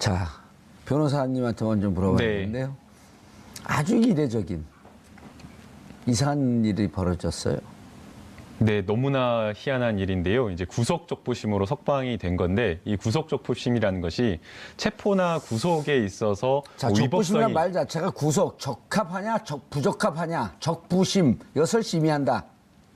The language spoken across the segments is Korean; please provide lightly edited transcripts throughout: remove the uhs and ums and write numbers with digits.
자, 변호사님한테 먼저 물어봤는데요. 아주 이례적인 이상한 일이 벌어졌어요. 네, 너무나 희한한 일인데요. 이제 구속적부심으로 석방이 된 건데 이 구속적부심이라는 것이 체포나 구속에 있어서 자, 적부심이란 말 자체가 구속, 적합하냐, 부적합하냐, 적부심, 이것을 심의한다.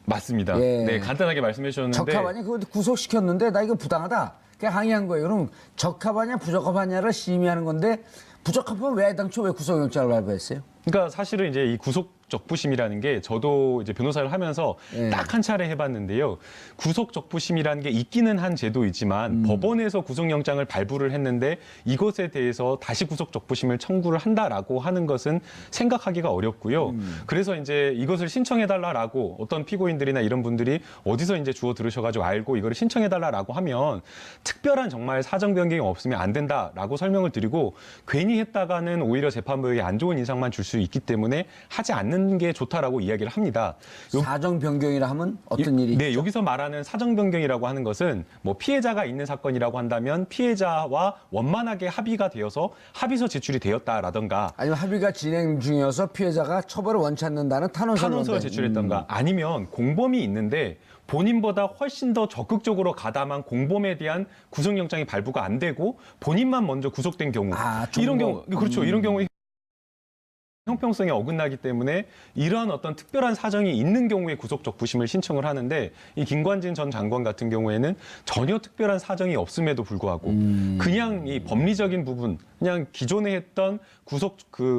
맞습니다. 예. 네, 간단하게 말씀해 주셨는데 적합하냐, 그거 구속시켰는데 나 이거 부당하다. 그냥 항의한 거예요. 그럼 적합하냐, 부적합하냐를 심의하는 건데 부적합하면 왜 당초 왜 구속영장을 발부했어요? 그러니까 사실은 이제 이 구속적부심이라는 게 저도 이제 변호사를 하면서 딱 한 차례 해봤는데요. 구속적부심이라는 게 있기는 한 제도이지만 법원에서 구속영장을 발부를 했는데 이것에 대해서 다시 구속적부심을 청구를 한다라고 하는 것은 생각하기가 어렵고요. 그래서 이제 이것을 신청해달라라고 어떤 피고인들이나 이런 분들이 어디서 이제 주워 들으셔가지고 알고 이거를 신청해달라라고 하면 특별한 정말 사정 변경이 없으면 안 된다라고 설명을 드리고 괜히 했다가는 오히려 재판부에게 안 좋은 인상만 줄 수 있기 때문에 하지 않는 게 좋다라고 이야기를 합니다. 사정 변경이라 하면 어떤 일이 네, 있죠? 여기서 말하는 사정 변경이라고 하는 것은 뭐 피해자가 있는 사건이라고 한다면 피해자와 원만하게 합의가 되어서 합의서 제출이 되었다라던가 아니면 합의가 진행 중이어서 피해자가 처벌을 원치 않는다는 탄원서를 제출했던가 아니면 공범이 있는데 본인보다 훨씬 더 적극적으로 가담한 공범에 대한 구속영장이 발부가 안 되고 본인만 먼저 구속된 경우 이런 경우 그렇죠. 이런 경우에 형평성에 어긋나기 때문에 이러한 어떤 특별한 사정이 있는 경우에 구속적부심을 신청을 하는데 이 김관진 전 장관 같은 경우에는 전혀 특별한 사정이 없음에도 불구하고 그냥 이 법리적인 부분 그냥 기존에 했던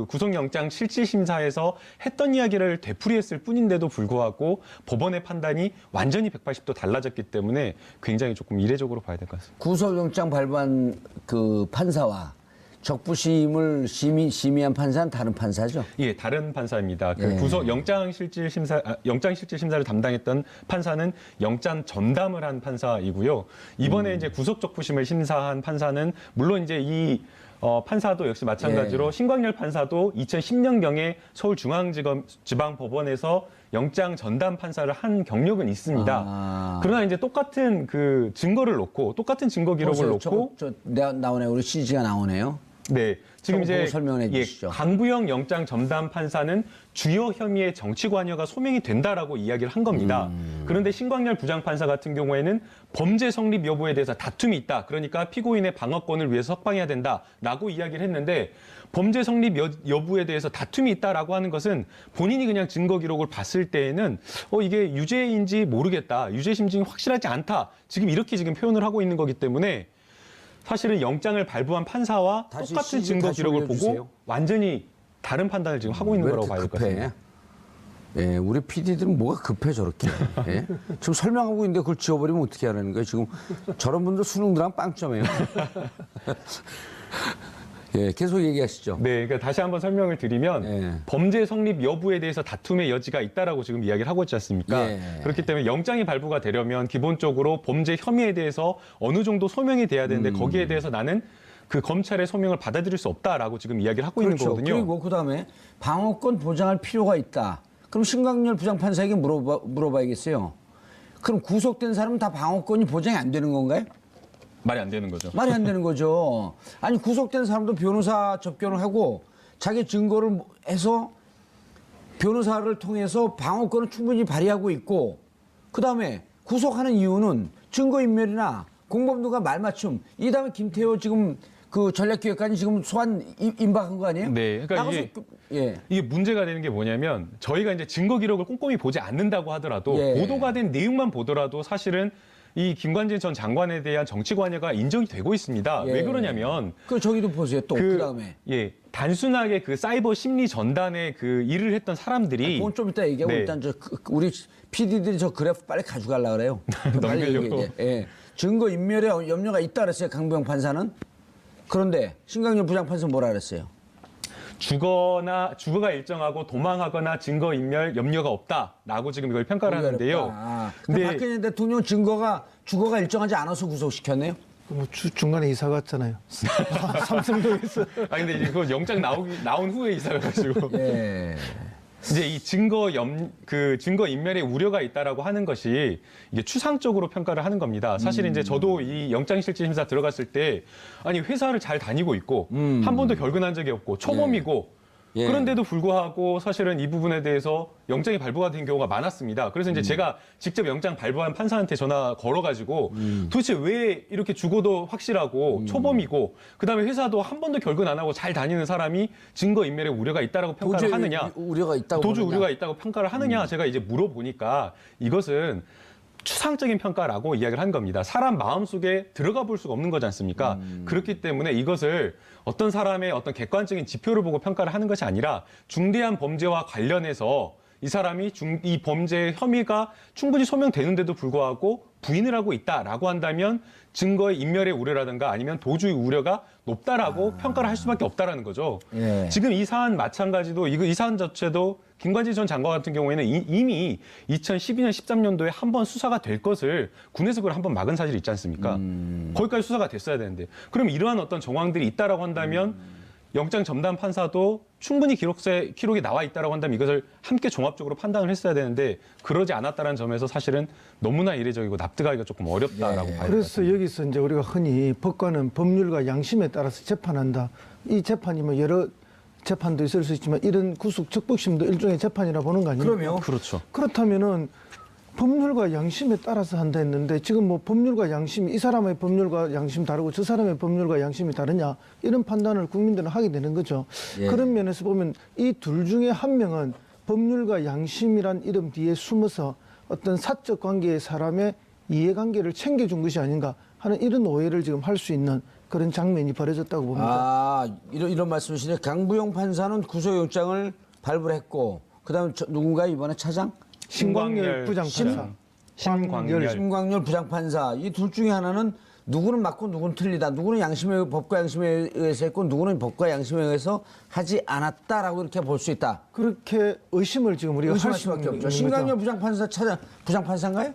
구속영장 실질심사에서 했던 이야기를 되풀이했을 뿐인데도 불구하고 법원의 판단이 완전히 180도 달라졌기 때문에 굉장히 조금 이례적으로 봐야 될 것 같습니다. 구속영장 발부한 그 판사와 적부심을 심의한 판사는 다른 판사죠? 예, 다른 판사입니다. 그 구속 영장실질심사를 담당했던 판사는 영장 전담을 한 판사이고요. 이번에 이제 구속적부심을 심사한 판사는 물론 이제 이 판사도 역시 마찬가지로 신광열 판사도 2010년경에 서울중앙지방법원에서 영장 전담 판사를 한 경력은 있습니다. 그러나 이제 똑같은 그 증거를 놓고 똑같은 증거 기록을 놓고 나오네 우리 CG가 나오네요. 네, 지금 이제 설명해 주시죠. 강부영 영장 전담 판사는 주요 혐의의 정치 관여가 소명이 된다라고 이야기를 한 겁니다. 그런데 신광열 부장판사 같은 경우에는 범죄 성립 여부에 대해서 다툼이 있다. 그러니까 피고인의 방어권을 위해서 석방해야 된다라고 이야기를 했는데 범죄 성립 여부에 대해서 다툼이 있다라고 하는 것은 본인이 그냥 증거 기록을 봤을 때에는 이게 유죄인지 모르겠다. 유죄 심증이 확실하지 않다. 이렇게 표현을 하고 있는 거기 때문에 사실은 영장을 발부한 판사와 똑같은 증거 기록을 보고 완전히 다른 판단을 지금 하고 있는 거라고 봐야 될 것 같습니다. 예, 우리 PD들은 뭐가 급해 저렇게. 예? 지금 설명하고 있는데 그걸 지워버리면 어떻게 하라는 거예요? 지금 저런 분들 수능들랑 빵점이에요. 예, 계속 얘기하시죠. 네, 그러니까 다시 한번 설명을 드리면 범죄 성립 여부에 대해서 다툼의 여지가 있다라고 지금 이야기를 하고 있지 않습니까? 그렇기 때문에 영장이 발부가 되려면 기본적으로 범죄 혐의에 대해서 어느 정도 소명이 돼야 되는데 거기에 대해서 나는 그 검찰의 소명을 받아들일 수 없다라고 지금 이야기를 하고 있는 거거든요. 그리고 그다음에 방어권 보장할 필요가 있다. 그럼 신광열 부장판사에게 물어봐야겠어요. 그럼 구속된 사람은 다 방어권이 보장이 안 되는 건가요? 말이 안 되는 거죠. 말이 안 되는 거죠. 아니 구속된 사람도 변호사 접견을 하고 자기 증거를 해서 변호사를 통해서 방어권을 충분히 발휘하고 있고 그다음에 구속하는 이유는 증거인멸이나 공범들과 말맞춤 이 다음에 김태호 지금 그 전략기획관이 지금 소환 임박한 거 아니에요? 네, 그러니까 이게 문제가 되는 게 뭐냐면 저희가 이제 증거 기록을 꼼꼼히 보지 않는다고 하더라도 보도가 된 내용만 보더라도 사실은 이 김관진 전 장관에 대한 정치 관여가 인정이 되고 있습니다. 왜 그러냐면 저기도 보세요. 또 그다음에 단순하게 그 사이버 심리 전단에 그 일을 했던 사람들이 그건 좀 이따 얘기하고 일단 우리 PD들이 저 그래프 빨리 가져가려고 그래요. 빨리 얘기해. 증거 인멸에 염려가 있다 그랬어요. 강부영 판사는. 그런데 신광열 부장판사는 뭐라 그랬어요? 주거가 일정하고 도망하거나 증거인멸 염려가 없다라고 지금 이걸 평가를 하는데요. 근데 박근혜 대통령 주거가 일정하지 않아서 구속시켰네요. 뭐 중간에 이사 갔잖아요. 삼성동에서. 근데 이제 그 영장 나온 후에 이사가 가지고. 이제 이 증거 인멸의 우려가 있다라고 하는 것이 이게 추상적으로 평가를 하는 겁니다. 사실 이제 저도 이 영장실질심사 들어갔을 때 아니 회사를 잘 다니고 있고 한 번도 결근한 적이 없고 초범이고 예. 그런데도 불구하고 사실은 이 부분에 대해서 영장이 발부가 된 경우가 많았습니다. 그래서 이제 제가 직접 영장 발부한 판사한테 전화 걸어가지고 도대체 왜 이렇게 죽어도 확실하고 초범이고 그다음에 회사도 한 번도 결근 안 하고 잘 다니는 사람이 증거인멸의 우려가 있다라고 평가를 하느냐. 우려가 있다고 도주 보느냐. 우려가 있다고 평가를 하느냐 제가 이제 물어보니까 이것은 추상적인 평가라고 이야기를 한 겁니다. 사람 마음속에 들어가 볼 수가 없는 거지 않습니까? 그렇기 때문에 이것을 어떤 사람의 어떤 객관적인 지표를 보고 평가를 하는 것이 아니라 중대한 범죄와 관련해서 이 사람이 이 범죄 혐의가 충분히 소명되는데도 불구하고 부인을 하고 있다라고 한다면 증거의 인멸의 우려라든가 아니면 도주의 우려가 높다라고 평가를 할 수밖에 없다라는 거죠. 예. 지금 이 사안 마찬가지도 이 사안 자체도 김관진 전 장관 같은 경우에는 이미 2012년, 13년도에 한 번 수사가 될 것을 군에서 그걸 한번 막은 사실이 있지 않습니까? 거기까지 수사가 됐어야 되는데 그럼 이러한 어떤 정황들이 있다라고 한다면 영장 전담 판사도 충분히 기록이 나와 있다라고 한다면 이것을 함께 종합적으로 판단을 했어야 되는데 그러지 않았다는 점에서 사실은 너무나 이례적이고 납득하기가 조금 어렵다라고 봐요. 그래서 여기서 이제 우리가 흔히 법관은 법률과 양심에 따라서 재판한다. 이 재판이 뭐 여러 재판도 있을 수 있지만 이런 구속 적법심도 일종의 재판이라 보는 거 아닙니까? 그럼요. 그렇죠. 그렇다면은 법률과 양심에 따라서 한다 했는데 지금 뭐 법률과 양심, 이 사람의 법률과 양심 다르고 저 사람의 법률과 양심이 다르냐 이런 판단을 국민들은 하게 되는 거죠. 예. 그런 면에서 보면 이 둘 중에 한 명은 법률과 양심이란 이름 뒤에 숨어서 어떤 사적 관계의 사람의 이해관계를 챙겨준 것이 아닌가 하는 이런 오해를 지금 할 수 있는 그런 장면이 벌어졌다고 봅니다. 아, 이런 말씀이시네. 강부영 판사는 구속영장을 발부를 했고 그다음에 누군가 이번에 차장? 신광열 부장판사. 심광열 부장판사. 이 둘 중에 하나는 누구는 맞고 누구는 틀리다. 누구는 법과 양심에 의해서 했고 누구는 법과 양심에 의해서 하지 않았다라고 이렇게 볼 수 있다. 그렇게 의심을 지금 우리가 할 의심할 수밖에 없죠. 심광열 부장판사 부장판사인가요?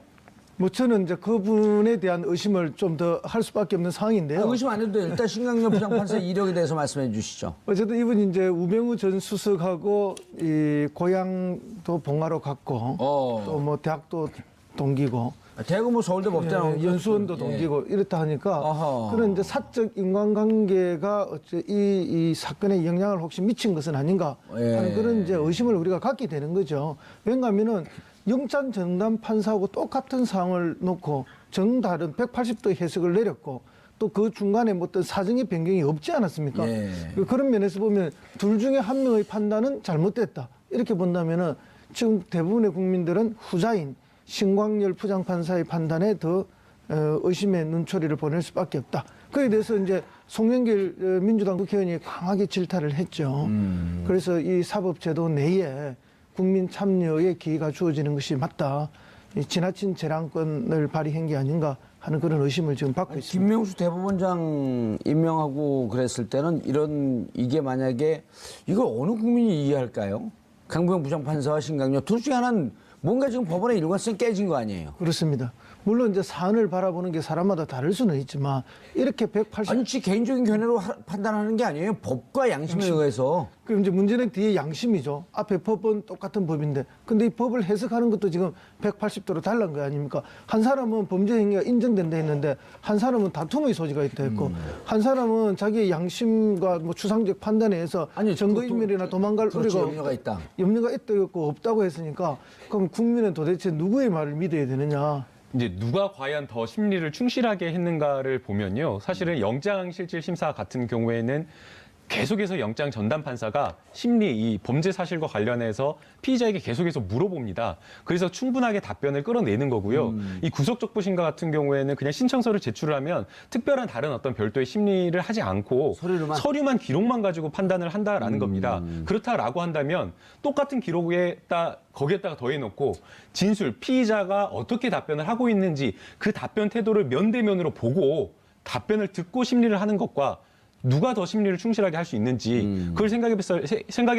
뭐 저는 이제 그분에 대한 의심을 좀 더 할 수밖에 없는 상황인데요. 의심 안 해도 돼요. 일단 심광열 부장판사 이력에 대해서 말씀해 주시죠. 어쨌든 이분이 이제 우병우 전 수석하고 이 고향도 봉화로 갔고 또 뭐 대학도 동기고 대구 뭐 서울대 법대는 연수원도 동기고 이렇다 하니까 어허. 그런 이제 사적 인간관계가 어째 이 사건에 영향을 혹시 미친 것은 아닌가 하는 그런 이제 의심을 우리가 갖게 되는 거죠. 왜냐하면은 영장 전담 판사하고 똑같은 사항을 놓고 정다른 180도 해석을 내렸고 또 그 중간에 뭐 어떤 사정의 변경이 없지 않았습니까? 예. 그런 면에서 보면 둘 중에 한 명의 판단은 잘못됐다. 이렇게 본다면은 지금 대부분의 국민들은 후자인 신광열 부장판사의 판단에 더 의심의 눈초리를 보낼 수밖에 없다. 그에 대해서 이제 송영길 민주당 국회의원이 강하게 질타를 했죠. 그래서 이 사법제도 내에 국민 참여의 기회가 주어지는 것이 맞다. 이 지나친 재량권을 발휘한 게 아닌가 하는 그런 의심을 지금 받고 있습니다. 김명수 대법원장 임명하고 그랬을 때는 이게 만약에 이걸 어느 국민이 이해할까요? 강부영 부장판사와 신강렬 둘 중에 하나는 뭔가 지금 법원의 일관성이 깨진 거 아니에요? 그렇습니다. 물론 이제 사안을 바라보는 게 사람마다 다를 수는 있지만 이렇게 180 아니, 지 개인적인 견해로 판단하는 게 아니에요. 법과 양심에 의해서. 그럼 이제 문제는 뒤에 양심이죠. 앞에 법은 똑같은 법인데 근데 이 법을 해석하는 것도 지금 180도로 달라는 거 아닙니까? 한 사람은 범죄 행위가 인정된다 했는데 한 사람은 다툼의 소지가 있다 했고 한 사람은 자기의 양심과 뭐 추상적 판단에 의해서 증거인멸이나 도망갈 그렇죠, 우려가 염려가 있다. 염려가 있다고 했고 없다고 했으니까 그럼 국민은 도대체 누구의 말을 믿어야 되느냐? 이제 누가 과연 더 심리를 충실하게 했는가를 보면요. 사실은 영장실질심사 같은 경우에는 계속해서 영장 전담 판사가 이 범죄 사실과 관련해서 피의자에게 계속해서 물어봅니다. 그래서 충분하게 답변을 끌어내는 거고요. 이 구속적부심과 같은 경우에는 그냥 신청서를 제출하면 특별한 다른 어떤 별도의 심리를 하지 않고 서류만 기록만 가지고 판단을 한다라는 겁니다. 그렇다라고 한다면 똑같은 거기에다가 더해놓고 진술, 피의자가 어떻게 답변을 하고 있는지 그 답변 태도를 면대면으로 보고 답변을 듣고 심리를 하는 것과 누가 더 심리를 충실하게 할 수 있는지 그걸 생각해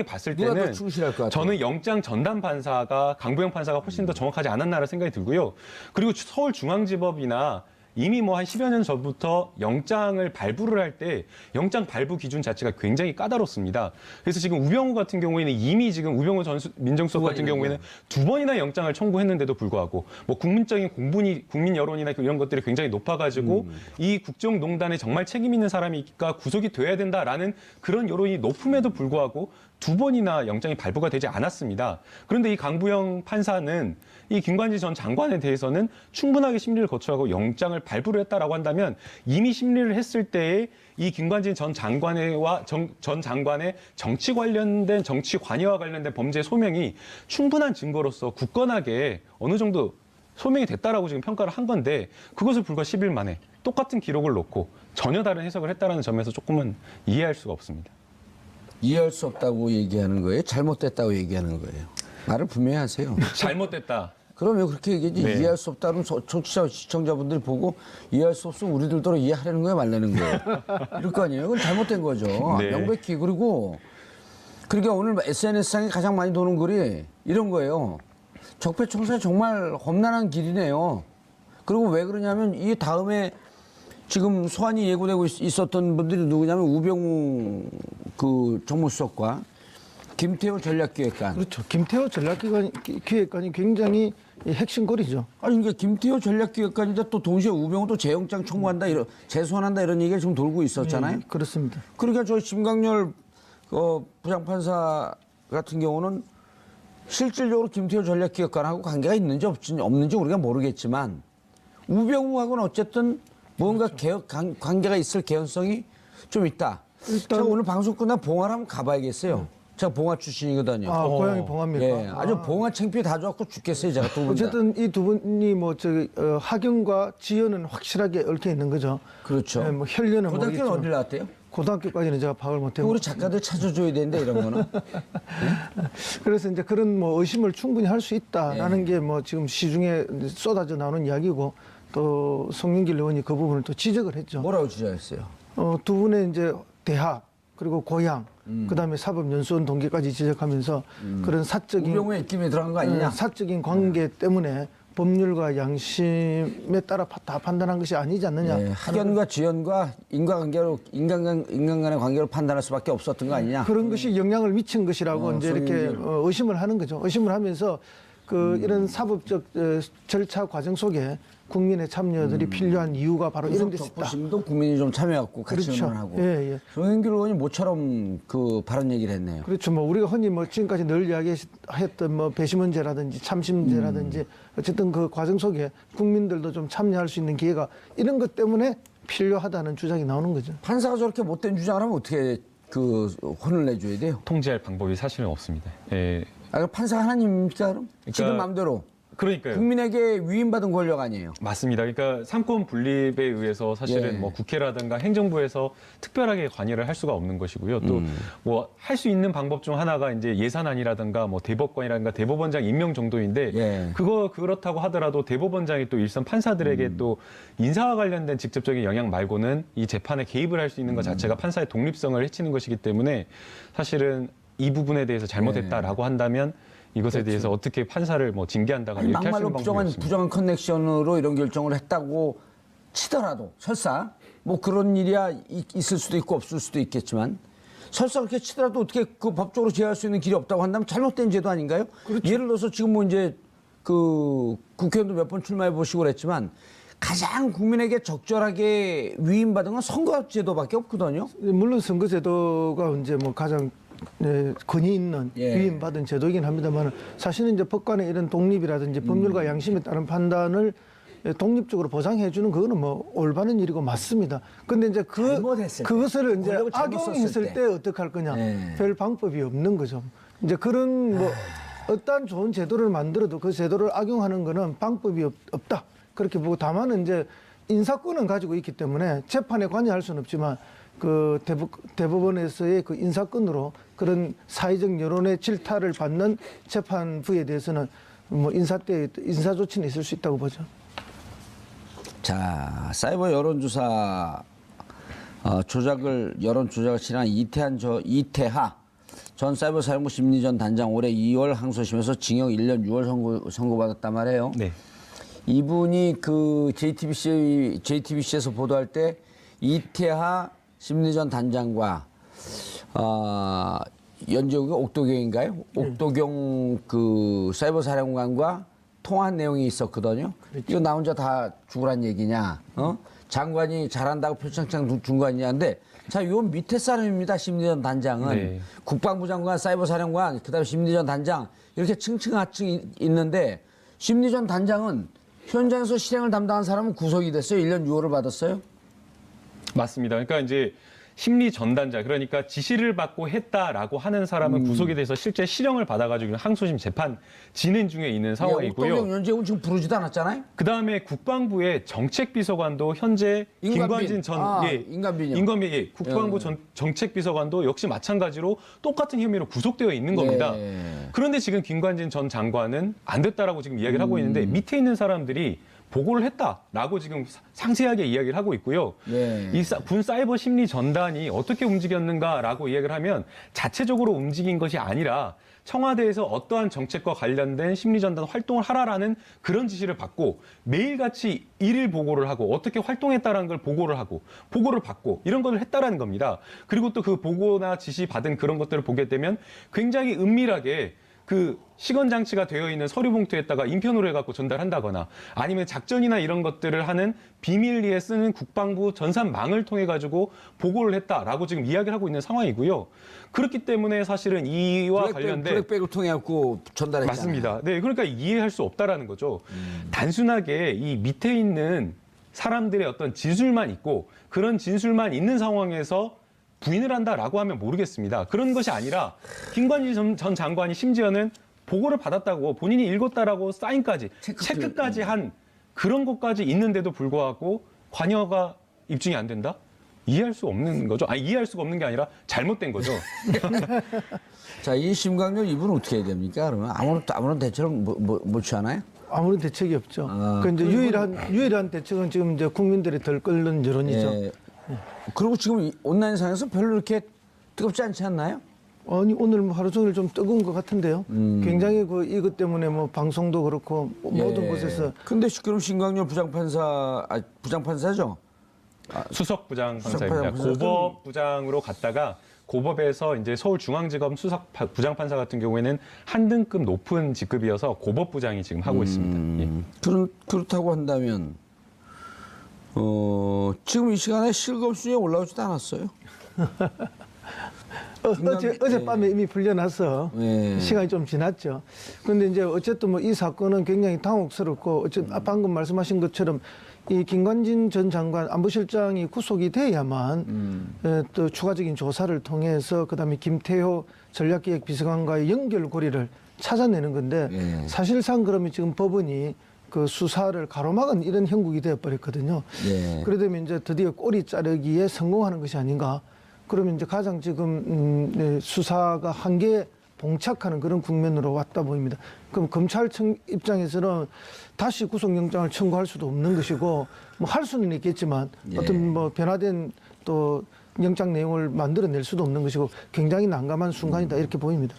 봤을 누가 더 때는 충실할 것 같아요? 저는 영장 전담 판사가 강부영 판사가 훨씬 더 정확하지 않았나라는 생각이 들고요. 그리고 서울중앙지법이나 이미 뭐 한 10여 년 전부터 영장을 발부를 할 때 영장 발부 기준 자체가 굉장히 까다롭습니다. 그래서 지금 우병우 같은 경우에는 이미 지금 우병우 전 민정수석 같은 경우에는 2번이나 영장을 청구했는데도 불구하고 뭐 국민적인 국민 여론이나 이런 것들이 굉장히 높아가지고 이 국정농단에 정말 책임 있는 사람이니까 구속이 돼야 된다라는 그런 여론이 높음에도 불구하고 2번이나 영장이 발부가 되지 않았습니다. 그런데 이 강부영 판사는 이 김관지 전 장관에 대해서는 충분하게 심리를 거쳐가고 영장을 발부를 했다라고 한다면 이미 심리를 했을 때에 이 김관진 전 장관의 정치 관련된 정치 관여와 관련된 범죄 소명이 충분한 증거로서 굳건하게 어느 정도 소명이 됐다라고 지금 평가를 한 건데 그것을 불과 10일 만에 똑같은 기록을 놓고 전혀 다른 해석을 했다라는 점에서 조금은 이해할 수가 없습니다. 이해할 수 없다고 얘기하는 거예요? 잘못됐다고 얘기하는 거예요? 말을 분명히 하세요. 잘못됐다. 그러면 그렇게 얘기하지. 네. 이해할 수 없다면 청취자 시청자분들이 보고 이해할 수 없으면 우리들도 이해하려는 거예요, 말라는 거예요. 이럴 거 아니에요. 그건 잘못된 거죠. 네. 명백히. 그리고 그러니까 오늘 SNS상에 가장 많이 도는 글이 이런 거예요. 적폐청산이 정말 험난한 길이네요. 그리고 왜 그러냐면 이 다음에 지금 소환이 예고되고 있었던 분들이 누구냐면 우병우 그 정무수석과 김태호 전략기획관. 그렇죠. 김태호 전략기획관이 굉장히 핵심거리죠. 아니 그러니까 김태호 전략기획관인데 또 동시에 우병우도 재영장 청구한다 재소환한다 이런 얘기가 지금 돌고 있었잖아요. 그렇습니다. 그러니까 저희 심강렬 부장판사 같은 경우는 실질적으로 김태호 전략기획관하고 관계가 있는지 없는지 우리가 모르겠지만 우병우하고는 어쨌든 뭔가 관계가 있을 개연성이 좀 있다. 제가 오늘 방송 끝나면 봉화를 한번 가봐야겠어요. 제가 봉화 출신이거든요. 아, 고향이 봉화입니까? 예, 아주 봉화 창피해 다 좋았고 죽겠어요, 제가 두 분 다. 어쨌든 이 두 분이 뭐 학연과 지연은 확실하게 얽혀 있는 거죠. 그렇죠. 뭐 혈연은 고등학교는 모르겠지만 어디 나왔대요? 고등학교까지는 제가 파악을 못해요. 우리 작가들 찾아줘야 되는데 이런 거는. 그래서 이제 그런 뭐 의심을 충분히 할 수 있다라는 게 뭐 지금 시중에 쏟아져 나오는 이야기고 또 송영길 의원이 그 부분을 또 지적을 했죠. 뭐라고 지적했어요? 두 분의 이제 대학 그리고 고향 그다음에 사법연수원 동기까지 지적하면서 그런 사적인 우병우의 입김이 들어간 거 아니냐? 사적인 관계 때문에 법률과 양심에 따라 다 판단한 것이 아니지 않느냐. 네, 학연과 지연과 인간 간의 관계로 판단할 수밖에 없었던 거 아니냐? 그런 것이 영향을 미친 것이라고 이제 이렇게 의심을 하는 거죠. 의심을 하면서 이런 사법적 절차 과정 속에 국민의 참여들이 필요한 이유가 바로 이런 데 있다. 적부심도 국민이 좀 참여하고 같이 그렇죠. 의논하고. 예, 예. 송영길 의원이 모처럼 그 발언 얘기를 했네요. 그렇죠. 뭐 우리가 흔히 뭐 지금까지 늘 이야기했던 뭐 배심원제라든지 참심제라든지 어쨌든 그 과정 속에 국민들도 좀 참여할 수 있는 기회가 이런 것 때문에 필요하다는 주장이 나오는 거죠. 판사가 저렇게 못된 주장을 하면 어떻게 그 혼을 내줘야 돼요? 통제할 방법이 사실은 없습니다. 예. 아, 판사 하나님입니까 그럼? 지금 마음대로. 그러니까요. 국민에게 위임받은 권력 아니에요. 맞습니다. 그러니까 삼권 분립에 의해서 사실은 예. 뭐 국회라든가 행정부에서 특별하게 관여를 할 수가 없는 것이고요. 또 뭐 할 수 있는 방법 중 하나가 이제 예산안이라든가 뭐 대법관이라든가 대법원장 임명 정도인데 예. 그렇다고 하더라도 대법원장이 또 일선 판사들에게 또 인사와 관련된 직접적인 영향 말고는 이 재판에 개입을 할 수 있는 것 자체가 판사의 독립성을 해치는 것이기 때문에 사실은 이 부분에 대해서 잘못했다라고 한다면 이것에 대해서 어떻게 판사를 뭐 징계한다거나 아니, 이렇게 할 수 막말로 있는 방법이 없습니다. 부정한 커넥션으로 이런 결정을 했다고 치더라도 설사 뭐 그런 일이야 있을 수도 있고 없을 수도 있겠지만 설사 그렇게 치더라도 어떻게 그 법적으로 제어할 수 있는 길이 없다고 한다면 잘못된 제도 아닌가요? 예를 들어서 지금 뭐 이제 그 국회의원도 몇 번 출마해 보시고 그랬지만 가장 국민에게 적절하게 위임받은 건 선거제도밖에 없거든요. 물론 선거제도가 이제 뭐 가장 권위 있는 위임받은 제도이긴 합니다만 사실은 이제 법관의 이런 독립이라든지 법률과 양심에 따른 판단을 독립적으로 보장해주는 그거는 뭐 올바른 일이고 맞습니다. 근데 이제 그것을 이제 악용했을 때 어떻게 할 거냐. 별 방법이 없는 거죠. 이제 그런 뭐 어떠한 좋은 제도를 만들어도 그 제도를 악용하는 거는 방법이 없다. 그렇게 보고 다만 이제 인사권은 가지고 있기 때문에 재판에 관여할 수는 없지만 그 대법원에서의 그 인사권으로 그런 사회적 여론의 질타를 받는 재판부에 대해서는 뭐 인사 조치는 있을 수 있다고 보죠. 자, 사이버 여론조사 여론 조작을 진행한 이태하 전 사이버 사령부 심리전 단장 올해 2월 항소심에서 징역 1년 6월 선고받았단 말이에요. 네. 이분이 그 JTBC에서 보도할 때 이태하 심리전 단장과 연재국의 옥도경인가요? 옥도경 그 사이버 사령관과 통화한 내용이 있었거든요. 그렇죠. 이거 나 혼자 다 죽으란 얘기냐? 장관이 잘한다고 표창장 준 거 아니냐는데 자, 요 밑에 사람입니다. 심리전 단장은 네. 국방부 장관, 사이버 사령관, 그다음에 심리전 단장 이렇게 층층하층 있는데 심리전 단장은 현장에서 실행을 담당한 사람은 구속이 됐어요. 1년 6월을 받았어요. 맞습니다. 그러니까 이제 심리 전단자, 그러니까 지시를 받고 했다라고 하는 사람은 구속이 돼서 실제 실형을 받아가지고 항소심 재판 진행 중에 있는 상황이고요. 옥도경, 연재훈 지금 부르지도 않았잖아요. 그 다음에 국방부의 정책비서관도 현재 김관진 전 임관빈 국방부 정책비서관도 역시 마찬가지로 똑같은 혐의로 구속되어 있는 겁니다. 그런데 지금 김관진 전 장관은 안 됐다라고 지금 이야기를 하고 있는데 밑에 있는 사람들이 보고를 했다라고 지금 상세하게 이야기를 하고 있고요. 이 군 사이버 심리 전단이 어떻게 움직였는가라고 이야기를 하면 자체적으로 움직인 것이 아니라 청와대에서 어떠한 정책과 관련된 심리전단 활동을 하라라는 그런 지시를 받고 매일같이 일일 보고를 하고 어떻게 활동했다라는 걸 보고를 하고 보고를 받고 이런 것을 했다라는 겁니다. 그리고 또 그 보고나 지시 받은 그런 것들을 보게 되면 굉장히 은밀하게 그 시건 장치가 되어 있는 서류 봉투에다가 인편으로 해갖고 전달한다거나 아니면 작전이나 이런 것들을 하는 비밀리에 쓰는 국방부 전산망을 통해 가지고 보고를 했다라고 지금 이야기를 하고 있는 상황이고요. 그렇기 때문에 사실은 이와 관련된 블랙백을 통해 갖고 전달했잖아요. 맞습니다. 네, 그러니까 이해할 수 없다라는 거죠. 단순하게 이 밑에 있는 사람들의 어떤 진술만 있고 그런 진술만 있는 상황에서 부인을 한다라고 하면 모르겠습니다. 그런 것이 아니라 김관진 전 장관이 심지어는 보고를 받았다고 본인이 읽었다라고 사인까지 체크까지 한 그런 것까지 있는데도 불구하고 관여가 입증이 안 된다? 이해할 수 없는 거죠. 아니, 이해할 수가 없는 게 아니라 잘못된 거죠. 자, 이 심광렬 이분은 어떻게 해야 됩니까? 그러면 아무런 대처를 못 취하나요? 아무런 대책이 없죠. 그 이제 유일한 대책은 지금 이제 국민들이 덜 끓는 여론이죠. 예. 그리고 지금 온라인상에서 별로 이렇게 뜨겁지 않지 않나요? 아니 오늘 뭐 하루 종일 좀 뜨거운 것 같은데요. 굉장히 그 이것 때문에 뭐 방송도 그렇고 모든 곳에서. 근데 그럼 심광렬 부장판사죠? 수석 부장판사입니다. 고법 부장으로 갔다가 고법에서 이제 서울중앙지검 수석 부장판사 같은 경우에는 한 등급 높은 직급이어서 고법 부장이 지금 하고 있습니다. 예. 그렇다고 한다면 지금 이 시간에 실검순위에 올라오지도 않았어요. 어젯밤에 이미 풀려나서 시간이 좀 지났죠. 그런데 이제 어쨌든 뭐 이 사건은 굉장히 당혹스럽고 방금 말씀하신 것처럼 이 김관진 전 장관 안보실장이 구속이 돼야만 또 추가적인 조사를 통해서 그다음에 김태효 전략기획비서관과의 연결고리를 찾아내는 건데 사실상 그러면 지금 법원이 그 수사를 가로막은 이런 형국이 되어버렸거든요. 그러다 보면 이제 드디어 꼬리 자르기에 성공하는 것이 아닌가. 그러면 이제 가장 지금 수사가 한계에 봉착하는 그런 국면으로 왔다 보입니다. 그럼 검찰청 입장에서는 다시 구속영장을 청구할 수도 없는 것이고 뭐 할 수는 있겠지만 어떤 뭐 변화된 또 영장 내용을 만들어낼 수도 없는 것이고 굉장히 난감한 순간이다 이렇게 보입니다.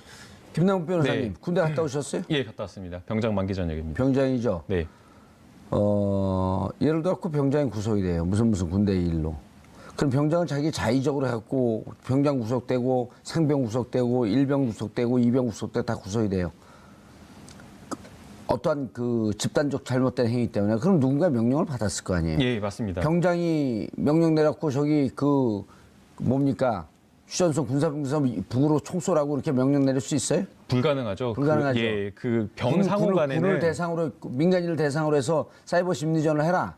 김남국 변호사님 군대 갔다 오셨어요? 예, 갔다 왔습니다. 병장 만기 전역입니다. 병장이죠? 네. 예를 들어 병장이 구속이 돼요. 무슨 군대 일로. 그럼 병장은 자기 자의적으로 해갖고 병장 구속되고 상병 구속되고 일병 구속되고 이병 구속되고 다 구속이 돼요. 어떠한 그 집단적 잘못된 행위 때문에 그럼 누군가 명령을 받았을 거 아니에요. 예, 맞습니다. 병장이 명령 내렸고 저기 그 뭡니까 휴전선 군사분사 북으로 총 쏘라고 이렇게 명령 내릴 수 있어요? 불가능하죠. 불가능하죠. 그 병 상호간에는 군을 대상으로 민간인을 대상으로 해서 사이버 심리전을 해라.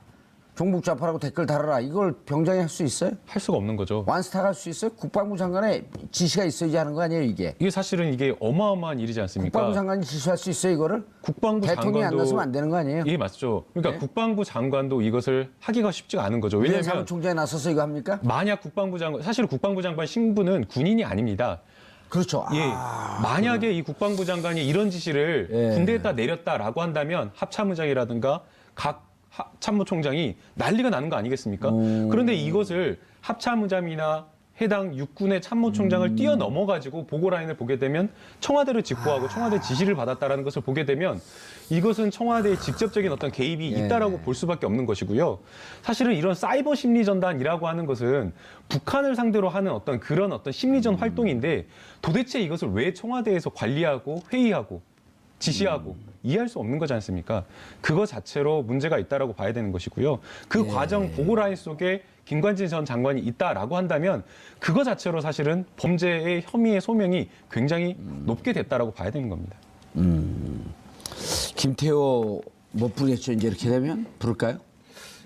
종북 좌파라고 댓글 달아라. 이걸 병장이 할 수 있어요? 할 수가 없는 거죠. 완스타 할 수 있어요? 국방부 장관의 지시가 있어야지 하는 거 아니에요, 이게? 이게 사실은 이게 어마어마한 일이지 않습니까? 국방부 장관이 지시할 수 있어요, 이거를? 국방부 대통령이 장관도 안 나서면 안 되는 거 아니에요? 예, 맞죠. 그러니까 네? 국방부 장관도 이것을 하기가 쉽지가 않은 거죠. 왜냐하면 사무총장이 나서서 이거 합니까? 만약 국방부 장관, 사실 국방부 장관 신분은 군인이 아닙니다. 그렇죠. 예, 만약에 이 국방부 장관이 이런 지시를 군대에다 내렸다라고 한다면 합참의장이라든가 각 참모총장이 난리가 나는 거 아니겠습니까? 그런데 이것을 합참의장이나 해당 육군의 참모총장을 뛰어넘어가지고 보고라인을 보게 되면 청와대를 직보하고 청와대 지시를 받았다라는 것을 보게 되면 이것은 청와대의 직접적인 어떤 개입이 있다라고 볼 수밖에 없는 것이고요. 사실은 이런 사이버 심리전단이라고 하는 것은 북한을 상대로 하는 어떤 그런 어떤 심리전 활동인데 도대체 이것을 왜 청와대에서 관리하고 회의하고 지시하고 이해할 수 없는 거지 않습니까? 그거 자체로 문제가 있다라고 봐야 되는 것이고요. 그 과정 보고라인 속에 김관진 전 장관이 있다라고 한다면 그거 자체로 사실은 범죄의 혐의의 소명이 굉장히 높게 됐다라고 봐야 되는 겁니다. 김태호 못 부르겠죠. 이제 이렇게 되면 부를까요?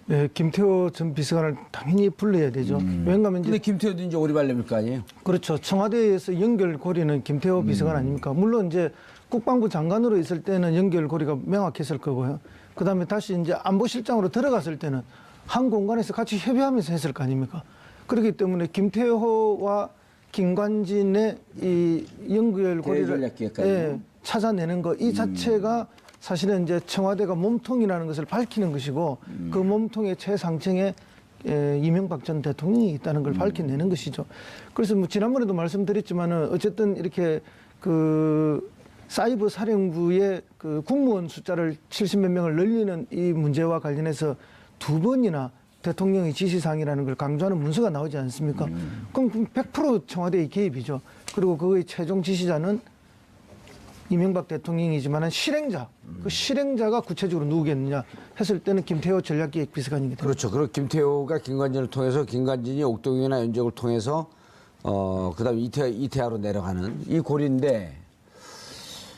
네, 김태호 전 비서관을 당연히 불러야 되죠. 왜냐하면 근데 이제 김태호도 이제 오리발렘일 거 아니에요? 그렇죠. 청와대에서 연결고리는 김태호 비서관 아닙니까? 물론 이제 국방부 장관으로 있을 때는 연결고리가 명확했을 거고요. 그다음에 다시 이제 안보실장으로 들어갔을 때는 한 공간에서 같이 협의하면서 했을 거 아닙니까? 그렇기 때문에 김태호와 김관진의 이 연결고리를 대전략기획관이요? 찾아내는 거 이 자체가 사실은 이제 청와대가 몸통이라는 것을 밝히는 것이고 그 몸통의 최상층에 이명박 전 대통령이 있다는 걸 밝혀내는 것이죠. 그래서 뭐 지난번에도 말씀드렸지만은 어쨌든 이렇게 그 사이버 사령부의 그 국무원 숫자를 70몇 명을 늘리는 이 문제와 관련해서 두 번이나 대통령의 지시사항이라는 걸 강조하는 문서가 나오지 않습니까? 그럼 100% 청와대의 개입이죠. 그리고 그의 최종 지시자는 이명박 대통령이지만 실행자, 그 실행자가 구체적으로 누구겠느냐 했을 때는 김태호 전략기획비서관이거든요. 그렇죠. 그리고 김태호가 김관진을 통해서 김관진이 옥동이나 연적을 통해서 그다음 이태하로 내려가는 이 고리인데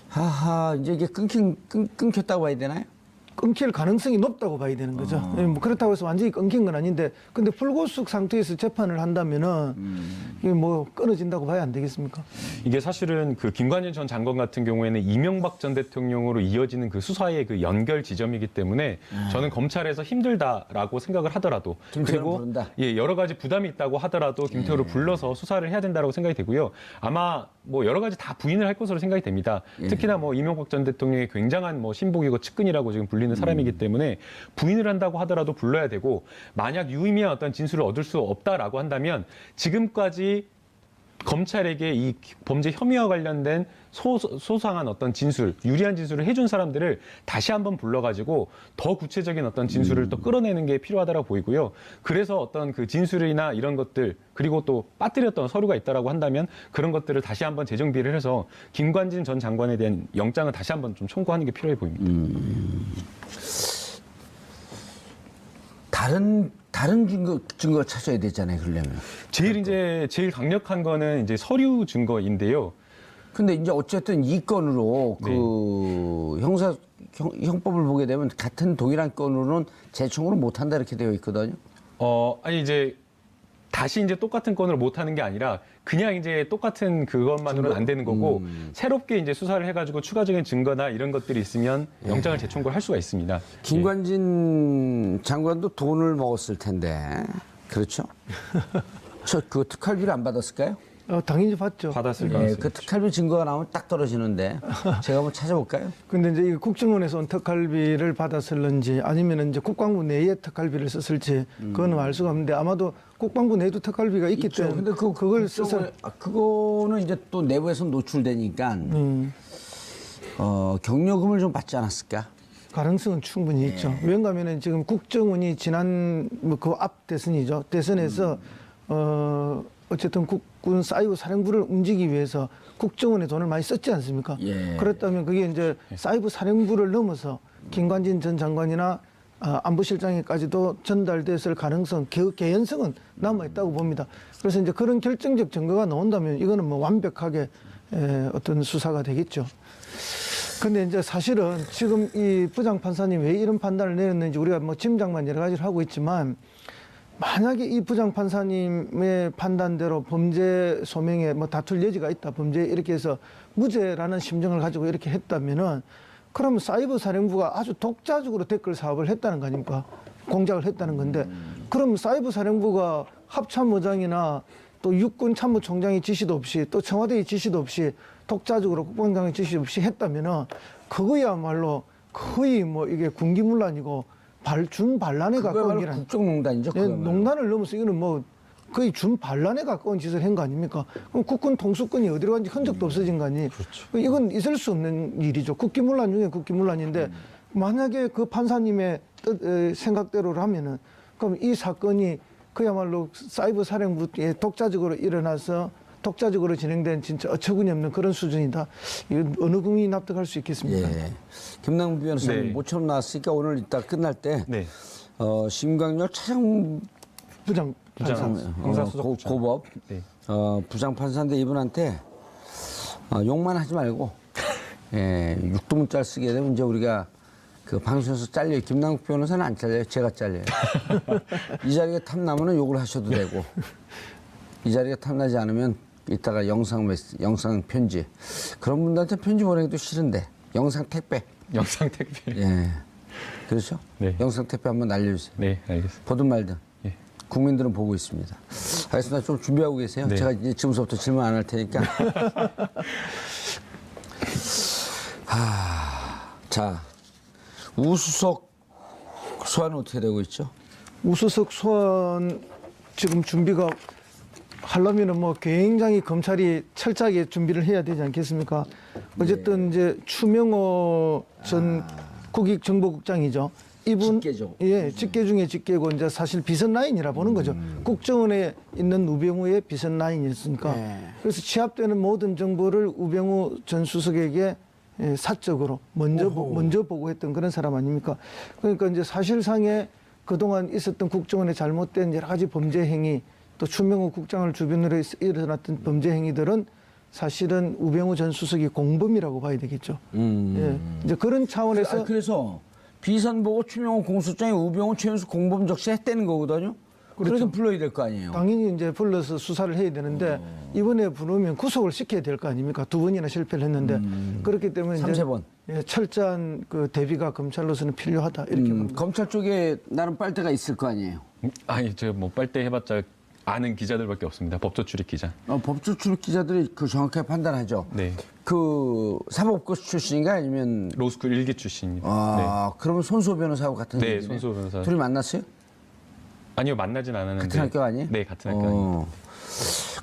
하하 이제 이게 끊겼다고 봐야 되나요? 끊길 가능성이 높다고 봐야 되는 거죠. 뭐 그렇다고 해서 완전히 끊긴 건 아닌데, 근데 불구속 상태에서 재판을 한다면은 이게 뭐 끊어진다고 봐야 안 되겠습니까? 이게 사실은 그 김관진 전 장관 같은 경우에는 이명박 전 대통령으로 이어지는 그 수사의 그 연결 지점이기 때문에 저는 검찰에서 힘들다라고 생각을 하더라도 그리고 부른다. 예, 여러 가지 부담이 있다고 하더라도 김태호를 불러서 수사를 해야 된다고 생각이 되고요. 아마 뭐 여러 가지 다 부인을 할 것으로 생각이 됩니다. 특히나 뭐 이명박 전 대통령의 굉장한 뭐 신복이고 측근이라고 지금 불리는 사람이기 때문에 부인을 한다고 하더라도 불러야 되고, 만약 유의미한 어떤 진술을 얻을 수 없다라고 한다면 지금까지 검찰에게 이 범죄 혐의와 관련된 소상한 어떤 진술, 유리한 진술을 해준 사람들을 다시 한번 불러가지고 더 구체적인 어떤 진술을 또 끌어내는 게 필요하다고 보이고요. 그래서 어떤 그 진술이나 이런 것들, 그리고 또 빠뜨렸던 서류가 있다라고 한다면 그런 것들을 다시 한번 재정비를 해서 김관진 전 장관에 대한 영장을 다시 한번 좀 청구하는 게 필요해 보입니다. 다른 증거 찾아야 되잖아요. 그러려면. 제일 강력한 거는 이제 서류 증거인데요. 근데 이제 어쨌든 이 건으로 그 형법을 보게 되면 같은 동일한 건으로는 재청구를 못 한다 이렇게 되어 있거든요. 아니 이제 다시 이제 똑같은 건을 못 하는 게 아니라 그냥 이제 똑같은 그것만으로는 안 되는 거고 새롭게 이제 수사를 해가지고 추가적인 증거나 이런 것들이 있으면 영장을 재청구를 할 수가 있습니다. 김관진 장관도 돈을 먹었을 텐데 그렇죠? 저 그 특활비를 안 받았을까요? 당연히 봤죠. 받았을 것 예, 같습니다. 그 특활비 증거가 나오면 딱 떨어지는데 제가 한번 찾아볼까요? 근데 이제 이 국정원에서 온 특활비를 받았을런지 아니면 이제 국방부 내에 특활비를 썼을지 그거는 알 수가 없는데 아마도 국방부 내에도 특활비가 있기 때문에 근데 그걸 써서 그거는 이제 또 내부에서 노출되니까 경력금을 좀 받지 않았을까? 가능성은 충분히 있죠. 왜냐하면 지금 국정원이 지난 그 앞 대선이죠. 대선에서 어쨌든 국군 사이버 사령부를 움직이기 위해서 국정원에 돈을 많이 썼지 않습니까? 그렇다면 그게 이제 사이버 사령부를 넘어서 김관진 전 장관이나 안보실장에까지도 전달됐을 가능성, 개연성은 남아있다고 봅니다. 그래서 이제 그런 결정적 증거가 나온다면 이거는 뭐 완벽하게 어떤 수사가 되겠죠. 근데 이제 사실은 지금 이 부장판사님 왜 이런 판단을 내렸는지 우리가 뭐 짐작만 여러 가지를 하고 있지만, 만약에 이 부장판사님의 판단대로 범죄 소명에 뭐 다툴 여지가 있다, 범죄 이렇게 해서 무죄라는 심정을 가지고 이렇게 했다면은, 그러면 사이버 사령부가 아주 독자적으로 댓글 사업을 했다는 거 아닙니까? 공작을 했다는 건데, 그럼 사이버 사령부가 합참의장이나 또 육군 참모총장의 지시도 없이 또 청와대의 지시도 없이 독자적으로 국방장의 지시 없이 했다면은 그거야말로 거의 뭐 이게 군기문란이고 준반란에 가까운 일 아니에요. 국정농단이죠. 농단을 넘어서 이거는 뭐 거의 준반란에 가까운 짓을 한 거 아닙니까? 그럼 국군 통수권이 어디로 간지 흔적도 없어진 거 아니? 그렇죠. 이건 있을 수 없는 일이죠. 국기문란 중에 국기문란인데 만약에 그 판사님의 생각대로라면은 그럼 이 사건이 그야말로 사이버 사령부에 독자적으로 일어나서 독자적으로 진행된 진짜 어처구니 없는 그런 수준이다. 이건 어느 국민이 납득할 수 있겠습니까? 예. 김남국 변호사님 네. 모처럼 나왔으니까 오늘 이따 끝날 때 네. 심광열 차장 부장 판사. 형사수석부장. 고법 네. 부장 판사인데 이분한테 욕만 하지 말고 예, 육두문자를 쓰게 되면 이제 우리가 그 방송에서 잘려요. 김남국 변호사는 안 잘려요. 제가 잘려요. 이 자리가 탐나면 욕을 하셔도 되고 이 자리가 탐나지 않으면 이따가 영상 편지 그런 분들한테 편지 보내기도 싫은데 영상 택배. 영상 택배. 예. 그렇죠? 네. 영상 택배 한번 날려주세요. 네, 알겠습니다. 보든 말든. 예. 국민들은 보고 있습니다. 알겠습니다. 좀 준비하고 계세요. 네. 제가 이제 지금부터 질문 안 할 테니까. 자, 우수석 소환은 어떻게 되고 있죠? 우수석 소환 지금 준비가 하려면은 뭐 굉장히 검찰이 철저하게 준비를 해야 되지 않겠습니까? 어쨌든 이제 추명호 전 국익정보국장이죠. 이분 직계죠. 예, 직계 중에 직계고 이제 사실 비선 라인이라 보는 거죠. 국정원에 있는 우병우의 비선 라인이었으니까. 네. 그래서 취합되는 모든 정보를 우병우 전 수석에게 사적으로 먼저 보고했던 그런 사람 아닙니까? 그러니까 이제 사실상에 그동안 있었던 국정원의 잘못된 여러 가지 범죄 행위 또 추명호 국장을 주변으로 일어났던 범죄 행위들은 사실은 우병우 전 수석이 공범이라고 봐야 되겠죠. 예. 이제 그런 차원에서 그래서 비선 보고 추명호 공소장에 우병우 최은수 공범 적시했다는 거거든요. 그래서 불러야 될 거 아니에요. 당연히 이제 불러서 수사를 해야 되는데 이번에 부르면 구속을 시켜야 될 거 아닙니까? 두 번이나 실패를 했는데 그렇기 때문에 이제 3번. 예, 철저한 그 대비가 검찰로서는 필요하다 이렇게 봅니다. 검찰 쪽에 나름 빨대가 있을 거 아니에요. 아니, 저 뭐 빨대 해봤자 아는 기자들밖에 없습니다. 법조 출입 기자. 법조 출입 기자들이 그 정확하게 판단하죠. 네. 그 사법고 출신인가 아니면 로스쿨 일기 출신입니다. 그러면 손수호 변호사하고 같은 네, 얘기네. 손수호 변호사. 둘이 만났어요? 아니요, 만나진 않았는데. 같은 학교 아니에요? 네, 같은 학교 아니에요.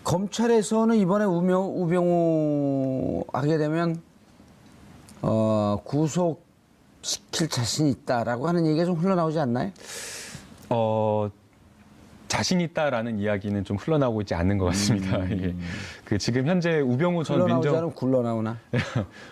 검찰에서는 이번에 우병우 하게 되면 구속시킬 자신 있다라고 하는 얘기가 좀 흘러나오지 않나요? 자신 있다라는 이야기는 좀 흘러나오고 있지 않는 것 같습니다. 이게 그 지금 현재 우병우 전 흘러나오지 민정 않으면 굴러나오나?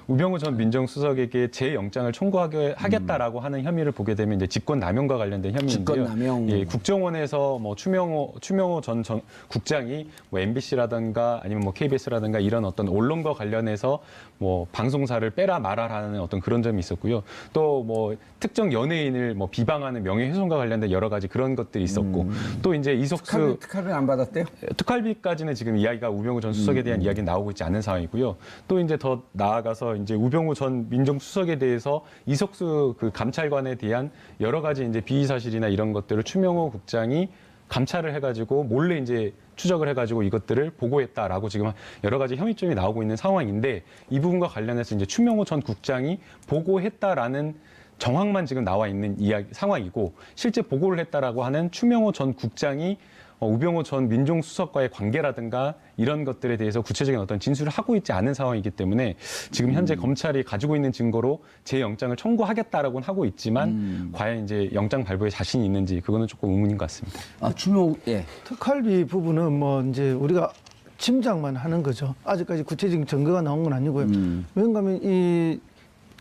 우병우 전 민정수석에게 재영장을 청구하겠다라고 하는 혐의를 보게 되면 이제 직권남용과 관련된 혐의인데요. 직권남용. 예, 국정원에서 뭐 추명호 전 국장이 뭐 MBC라든가 아니면 뭐 KBS라든가 이런 어떤 언론과 관련해서 뭐 방송사를 빼라 말아라는 어떤 그런 점이 있었고요. 또 뭐 특정 연예인을 뭐 비방하는 명예훼손과 관련된 여러 가지 그런 것들이 있었고 또 이제 이석수 특활비 안 받았대요? 특활비까지는 지금 이야기가 우병우 전 수석에 대한 이야기는 나오고 있지 않은 상황이고요. 또 이제 더 나아가서 이제 우병우 전 민정수석에 대해서 이석수 그 감찰관에 대한 여러 가지 이제 비위 사실이나 이런 것들을 추명호 국장이 감찰을 해가지고 몰래 이제 추적을 해가지고 이것들을 보고했다라고 지금 여러 가지 혐의점이 나오고 있는 상황인데 이 부분과 관련해서 이제 추명호 전 국장이 보고했다라는 정황만 지금 나와 있는 상황이고 실제 보고를 했다라고 하는 추명호 전 국장이 우병우 전 민정수석과의 관계라든가 이런 것들에 대해서 구체적인 어떤 진술을 하고 있지 않은 상황이기 때문에 지금 현재 검찰이 가지고 있는 증거로 재영장을 청구하겠다라고는 하고 있지만 과연 이제 영장 발부에 자신이 있는지 그거는 조금 의문인 것 같습니다. 추명호, 예. 특활비 부분은 뭐 이제 우리가 짐작만 하는 거죠. 아직까지 구체적인 증거가 나온 건 아니고요. 왜냐하면 이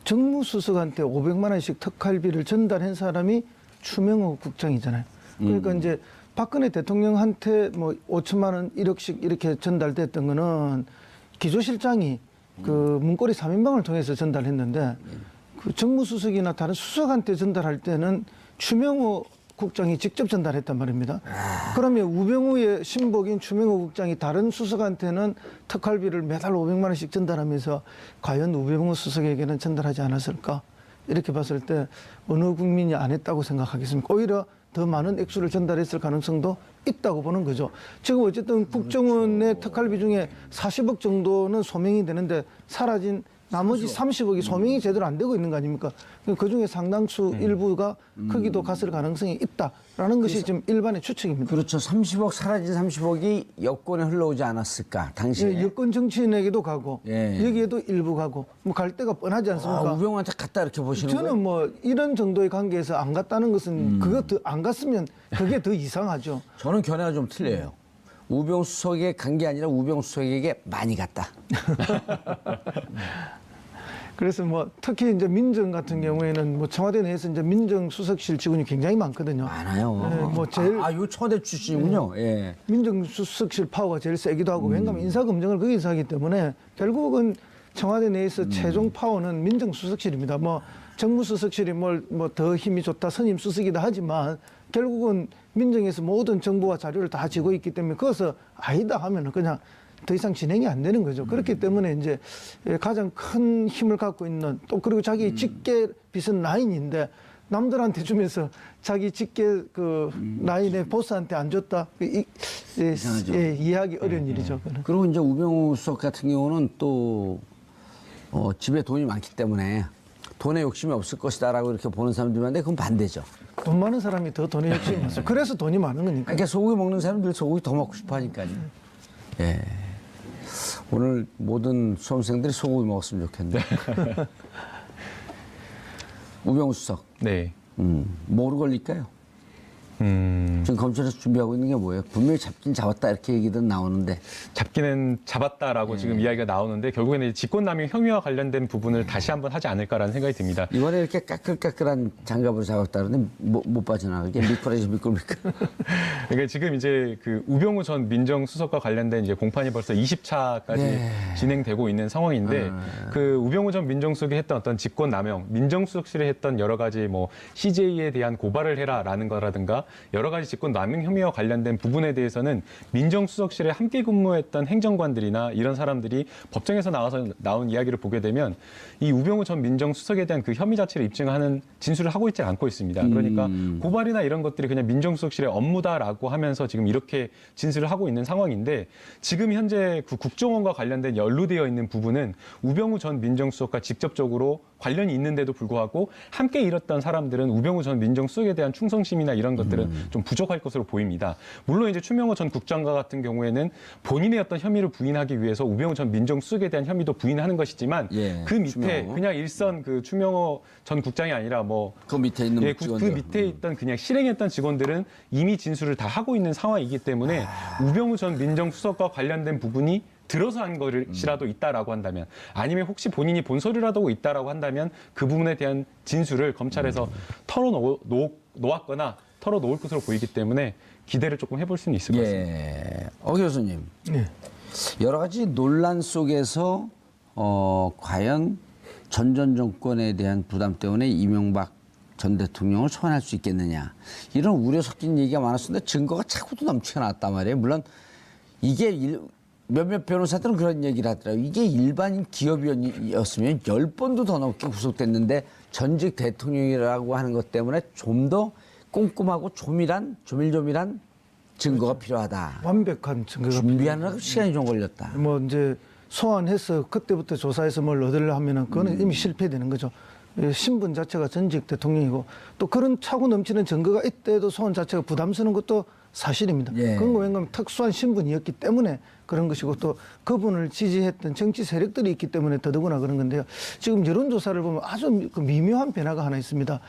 정무수석한테 500만 원씩 특활비를 전달한 사람이 추명호 국장이잖아요. 그러니까 이제 박근혜 대통령한테 뭐 5천만 원, 1억씩 이렇게 전달됐던 거는 기조실장이 그 문고리 3인방을 통해서 전달했는데 그 정무수석이나 다른 수석한테 전달할 때는 추명호 국장이 직접 전달했단 말입니다. 그러면 우병우의 신복인 추명호 국장이 다른 수석한테는 특활비를 매달 500만 원씩 전달하면서 과연 우병우 수석에게는 전달하지 않았을까? 이렇게 봤을 때 어느 국민이 안 했다고 생각하겠습니까? 오히려 더 많은 액수를 전달했을 가능성도 있다고 보는 거죠. 지금 어쨌든 국정원의 특활비 중에 40억 정도는 소명이 되는데 사라진 나머지 30억이 소명이 제대로 안 되고 있는 거 아닙니까? 그중에 상당수 일부가 크기도 갔을 가능성이 있다라는 것이 지금 일반의 추측입니다. 그렇죠. 30억 사라진 30억이 여권에 흘러오지 않았을까 당시에. 예, 여권 정치인에게도 가고 예. 여기에도 일부 가고 뭐 갈 데가 뻔하지 않습니까? 우병우한테 갔다 이렇게 보시는 거예요? 저는 뭐 이런 정도의 관계에서 안 갔다는 것은 그거 더 안 갔으면 그게 더 이상하죠. 저는 견해가 좀 틀려요. 우병우 수석에게 간 게 아니라 우병우 수석에게 많이 갔다. 그래서 뭐 특히 이제 민정 같은 경우에는 뭐 청와대 내에서 이제 민정수석실 직원이 굉장히 많거든요. 많아요. 네, 뭐 제일 요 청와대 출신이군요. 예. 민정수석실 파워가 제일 세기도 하고 왜냐하면 인사검증을 거기서 하기 때문에 결국은 청와대 내에서 최종 파워는 민정수석실입니다. 뭐 정무수석실이 뭐 더 힘이 좋다 선임수석이다 하지만 결국은 민정에서 모든 정보와 자료를 다 쥐고 있기 때문에 그것을 아니다 하면은 그냥 더 이상 진행이 안 되는 거죠. 그렇기 때문에 이제 가장 큰 힘을 갖고 있는 또 그리고 자기 직계 빚은 라인인데 남들한테 주면서 자기 직계 그 라인의 보스한테 안 줬다. 이해하기 어려운 일이죠. 그는. 그리고 이제 우병우 수석 같은 경우는 또 집에 돈이 많기 때문에 돈에 욕심이 없을 것이다라고 이렇게 보는 사람들이 많은데 그건 반대죠. 돈 많은 사람이 더 돈에 욕심이 많죠. 그래서 돈이 많은 거니까. 그러니까 소고기 먹는 사람은 늘 소고기 더 먹고 싶어 하니까요. 예. 오늘 모든 수험생들이 소고기 먹었으면 좋겠네. 우병우 수석. 네. 뭐로 걸릴까요? 지금 검찰에서 준비하고 있는 게 뭐예요? 분명히 잡긴 잡았다 이렇게 얘기든 나오는데. 잡기는 잡았다라고 지금 이야기가 나오는데 결국에는 이제 직권남용 혐의와 관련된 부분을 다시 한번 하지 않을까라는 생각이 듭니다. 이번에 이렇게 까끌까끌한 장갑을 잡았다 그러는데 못 빠져나가게 미꾸라지 미끌미끌. 그러니까 지금 이제 그 우병우 전 민정수석과 관련된 이제 공판이 벌써 20차까지 네. 진행되고 있는 상황인데 그 우병우 전 민정수석이 했던 어떤 직권남용, 민정수석실에 했던 여러 가지 뭐 CJ에 대한 고발을 해라라는 거라든가 여러 가지 직권남용 혐의와 관련된 부분에 대해서는 민정수석실에 함께 근무했던 행정관들이나 이런 사람들이 법정에서 나온 이야기를 보게 되면 이 우병우 전 민정수석에 대한 그 혐의 자체를 입증하는 진술을 하고 있지 않고 있습니다. 그러니까 고발이나 이런 것들이 그냥 민정수석실의 업무다라고 하면서 지금 이렇게 진술을 하고 있는 상황인데 지금 현재 그 국정원과 관련된 연루되어 있는 부분은 우병우 전 민정수석과 직접적으로 관련이 있는데도 불구하고 함께 일했던 사람들은 우병우 전 민정수석에 대한 충성심이나 이런 것들은 좀 부족할 것으로 보입니다. 물론 이제 추명호 전 국장과 같은 경우에는 본인의 어떤 혐의를 부인하기 위해서 우병우 전 민정수석에 대한 혐의도 부인하는 것이지만 예, 그 밑에 추명호. 그냥 일선 그 추명호 전 국장이 아니라 뭐 그 밑에 있는 그 직원들. 밑에 있던 그냥 실행했던 직원들은 이미 진술을 다 하고 있는 상황이기 때문에 우병우 전 민정수석과 관련된 부분이 들어서 한 것이라도 있다라고 한다면 아니면 혹시 본인이 본소리라도 있다라고 한다면 그 부분에 대한 진술을 검찰에서 털어놓았거나 털어놓을 것으로 보이기 때문에 기대를 조금 해볼 수는 있을 것 같습니다. 예. 교수님. 네. 여러 가지 논란 속에서 과연 전 정권에 대한 부담 때문에 이명박 전 대통령을 소환할 수 있겠느냐. 이런 우려 섞인 얘기가 많았었는데 증거가 자꾸도 넘치게 나왔단 말이에요. 물론 이게 몇몇 변호사들은 그런 얘기를 하더라고요. 이게 일반인 기업이었으면 10번도 더 넘게 구속됐는데 전직 대통령이라고 하는 것 때문에 좀 더 꼼꼼하고 조밀한 증거가 필요하다. 완벽한 증거가 준비하느라고 시간이 좀 걸렸다. 뭐 이제 소환해서 그때부터 조사해서 뭘 얻으려 하면은 그거는 이미 실패되는 거죠. 신분 자체가 전직 대통령이고 또 그런 차고 넘치는 증거가 있대도 소환 자체가 부담스러운 것도 사실입니다. 예. 그건 왜냐하면 특수한 신분이었기 때문에 그런 것이고 또 그분을 지지했던 정치 세력들이 있기 때문에 더더구나 그런 건데요. 지금 여론조사를 보면 아주 미묘한 변화가 하나 있습니다.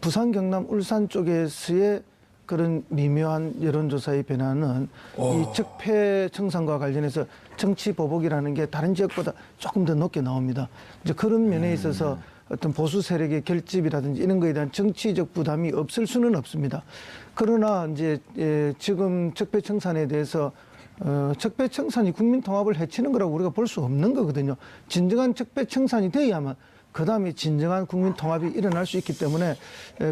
부산, 경남, 울산 쪽에서의 그런 미묘한 여론조사의 변화는 이 적폐 청산과 관련해서 정치 보복이라는 게 다른 지역보다 조금 더 높게 나옵니다. 이제 그런 면에 있어서 어떤 보수 세력의 결집이라든지 이런 거에 대한 정치적 부담이 없을 수는 없습니다. 그러나 이제 지금 적폐 청산에 대해서 적폐 청산이 국민 통합을 해치는 거라고 우리가 볼 수 없는 거거든요. 진정한 적폐 청산이 되어야만 그다음에 진정한 국민 통합이 일어날 수 있기 때문에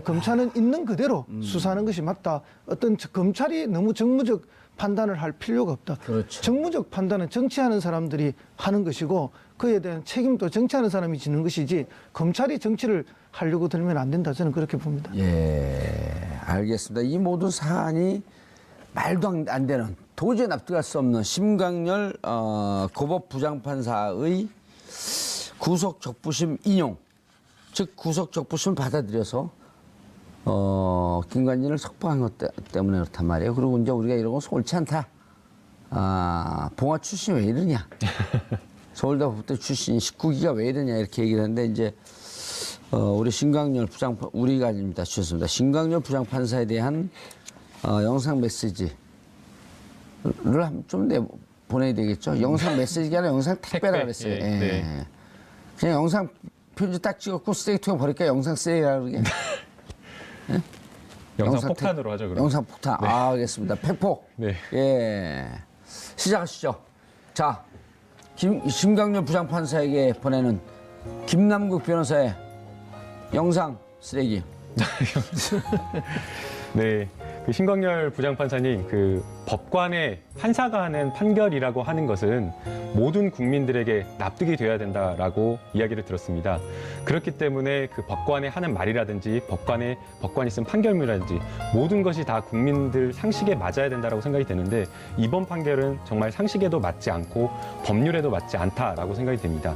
검찰은 있는 그대로 수사하는 것이 맞다. 어떤 검찰이 너무 정무적 판단을 할 필요가 없다. 그렇죠. 정무적 판단은 정치하는 사람들이 하는 것이고 그에 대한 책임도 정치하는 사람이 지는 것이지 검찰이 정치를 하려고 들면 안 된다. 저는 그렇게 봅니다. 예, 알겠습니다. 이 모든 사안이 말도 안 되는 도저히 납득할 수 없는 심광열 고법 부장판사의 구속 적부심 인용, 즉 구속 적부심을 받아들여서 김관진을 석방한 것 때문에 그렇단 말이에요. 그리고 이제 우리가 이런 건 옳지 않다. 봉화 출신이 왜 이러냐. 서울대법대 출신 19기가 왜 이러냐 이렇게 얘기를 하는데 이제 우리 신광열 우리가 아닙니다. 죄송합니다. 신광열 부장판사에 대한 영상 메시지를 좀 보내야 되겠죠. 영상 메시지가 아니라 영상 택배라 그랬어요. 예, 네. 그냥 영상 편지 딱 찍었고 쓰레기통에 버릴까 영상 쓰레기라 그러게. 예? 영상 폭탄으로 하죠. 그럼. 영상 폭탄. 네. 알겠습니다. 팩폭. 네. 예. 시작하시죠. 자, 심광열 부장판사에게 보내는 김남국 변호사의 영상 쓰레기. 네. 그 신광열 부장판사님, 그 법관의 판사가 하는 판결이라고 하는 것은 모든 국민들에게 납득이 돼야 된다라고 이야기를 들었습니다. 그렇기 때문에 그 법관의 하는 말이라든지 법관이 쓴 판결문이라든지 모든 것이 다 국민들 상식에 맞아야 된다라고 생각이 되는데 이번 판결은 정말 상식에도 맞지 않고 법률에도 맞지 않다라고 생각이 됩니다.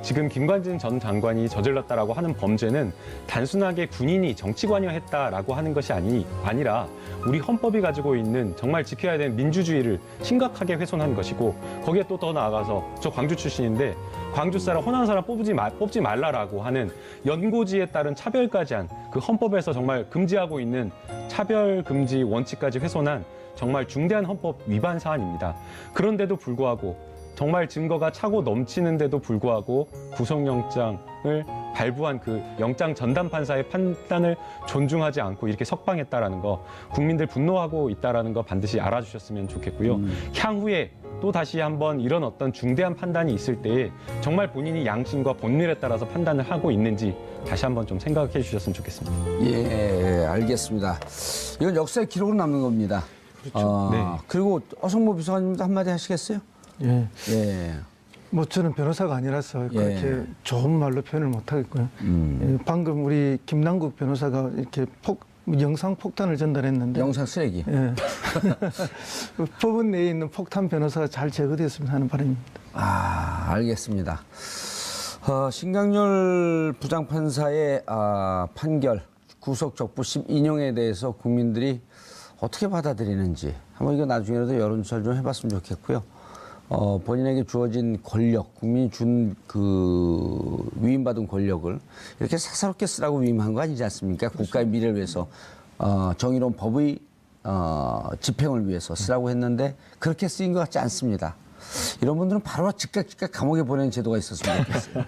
지금 김관진 전 장관이 저질렀다라고 하는 범죄는 단순하게 군인이 정치관여했다라고 하는 것이 아니라 우리 헌법이 가지고 있는 정말 지켜야 되는 민주주의를 심각하게 훼손한 것이고 거기에 또 더 나아가서 저 광주 출신인데 광주 사람 호남 사람 뽑지 말라라고 하는 연고지에 따른 차별까지 한 그 헌법에서 정말 금지하고 있는 차별 금지 원칙까지 훼손한 정말 중대한 헌법 위반 사안입니다. 그런데도 불구하고 정말 증거가 차고 넘치는데도 불구하고 구속영장을 발부한 그 영장 전담 판사의 판단을 존중하지 않고 이렇게 석방했다라는 거 국민들 분노하고 있다라는 거 반드시 알아주셨으면 좋겠고요. 향후에 또 다시 한번 이런 어떤 중대한 판단이 있을 때에 정말 본인이 양심과 본율에 따라서 판단을 하고 있는지 다시 한번 좀 생각해 주셨으면 좋겠습니다. 예, 알겠습니다. 이건 역사의 기록으로 남는 겁니다. 그렇죠. 네. 그리고 어성모 비서관님도 한마디 하시겠어요? 예. 예. 뭐 저는 변호사가 아니라서 그렇게 예. 좋은 말로 표현을 못 하겠고요. 예, 방금 우리 김남국 변호사가 이렇게 영상 폭탄을 전달했는데 영상 쓰레기. 예. 법원 내에 있는 폭탄 변호사가 잘 제거됐으면 하는 바람입니다. 알겠습니다. 신광열 부장판사의 판결, 구속 적부심 인용에 대해서 국민들이 어떻게 받아들이는지 한번 이거 나중에라도 여론조사를 좀 해봤으면 좋겠고요. 본인에게 주어진 권력, 국민이 준 위임받은 권력을 이렇게 사사롭게 쓰라고 위임한 거 아니지 않습니까? 국가의 미래를 위해서, 정의로운 법의, 집행을 위해서 쓰라고 했는데 그렇게 쓰인 것 같지 않습니다. 이런 분들은 바로 즉각 감옥에 보내는 제도가 있었으면 좋겠어요.